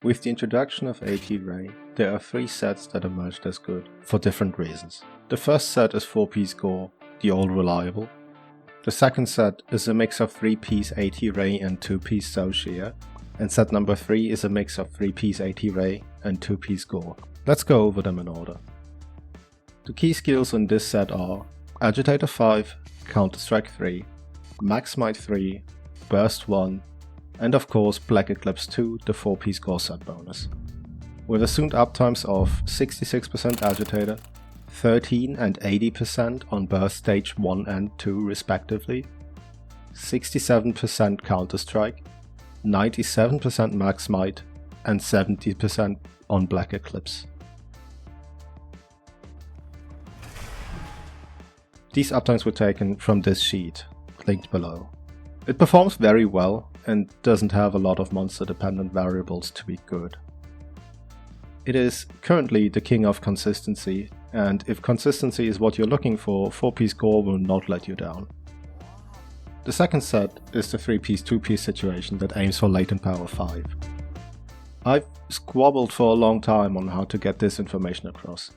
With the introduction of ATRD Rey, there are 3 sets that emerged as good, for different reasons. The first set is 4-piece gore, the old reliable. The second set is a mix of 3-piece ATRD Rey and 2-piece Sasch, and set number 3 is a mix of 3-piece ATRD Rey and 2-piece gore. Let's go over them in order. The key skills in this set are Agitator 5, Counter-Strike 3, Max Might 3, Burst 1, and of course Black Eclipse 2, the 4-piece gore set bonus. With assumed uptimes of 66% Agitator, 13 and 80% on Burst Stage 1 and 2 respectively, 67% Counter-Strike, 97% Max Might, and 70% on Black Eclipse. These uptimes were taken from this sheet, linked below. It performs very well and doesn't have a lot of monster dependent variables to be good. It is currently the king of consistency, and if consistency is what you're looking for, 4-piece gore will not let you down. The second set is the 3-piece 2-piece situation that aims for Latent Power 5. I've squabbled for a long time on how to get this information across.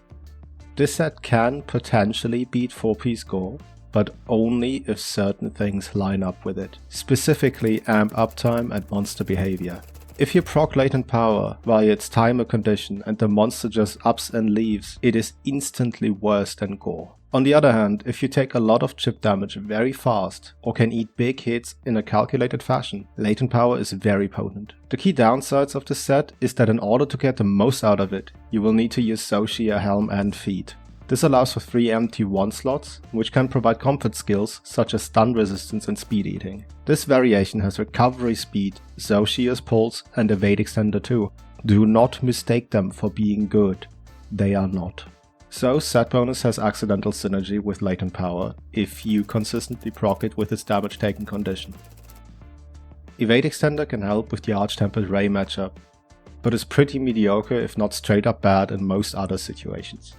This set can potentially beat 4-piece gore, but only if certain things line up with it, specifically amp uptime and monster behavior. If you proc Latent Power via its timer condition and the monster just ups and leaves, it is instantly worse than gore. On the other hand, if you take a lot of chip damage very fast, or can eat big hits in a calculated fashion, Latent Power is very potent. The key downsides of this set is that in order to get the most out of it, you will need to use Sasch, Helm and Feet. This allows for 3 empty 1 slots, which can provide comfort skills such as stun resistance and speed eating. This variation has recovery speed, Sasch's pulse and evade extender too. Do not mistake them for being good. They are not. So set bonus has accidental synergy with Latent Power if you consistently proc it with its damage taken condition. Evade extender can help with the Arch-Tempered Rey matchup, but is pretty mediocre if not straight up bad in most other situations.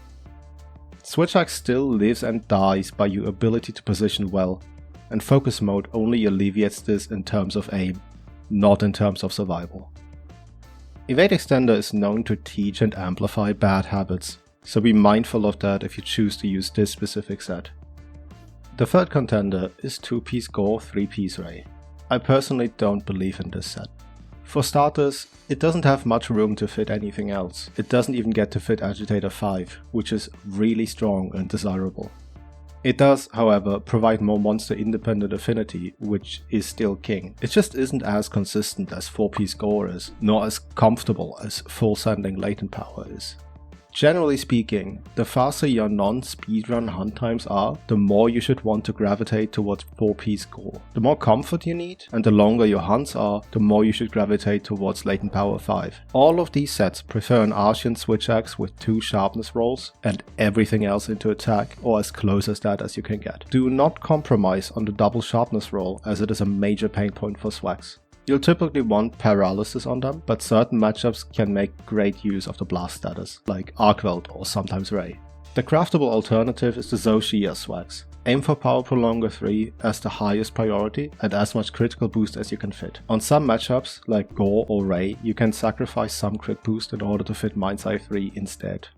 Switch Axe still lives and dies by your ability to position well, and focus mode only alleviates this in terms of aim, not in terms of survival. Evade extender is known to teach and amplify bad habits, so be mindful of that if you choose to use this specific set. The third contender is 2-piece gore 3-piece Rey. I personally don't believe in this set. For starters, it doesn't have much room to fit anything else. It doesn't even get to fit Agitator 5, which is really strong and desirable. It does, however, provide more monster independent affinity, which is still king. It just isn't as consistent as 4-piece gore is, nor as comfortable as full sending Latent Power is. Generally speaking, the faster your non-speedrun hunt times are, the more you should want to gravitate towards 4-piece gore. The more comfort you need, and the longer your hunts are, the more you should gravitate towards Latent Power 5. All of these sets prefer an Archean Switch Axe with 2 sharpness rolls, and everything else into attack, or as close as that as you can get. Do not compromise on the double sharpness roll, as it is a major pain point for swags. You'll typically want paralysis on them, but certain matchups can make great use of the blast status, like Arc-Weld or sometimes Rey. The craftable alternative is the Sasch swags. Aim for Power Prolonger 3 as the highest priority and as much critical boost as you can fit. On some matchups, like Gore or Rey, you can sacrifice some crit boost in order to fit Mind's Eye 3 instead.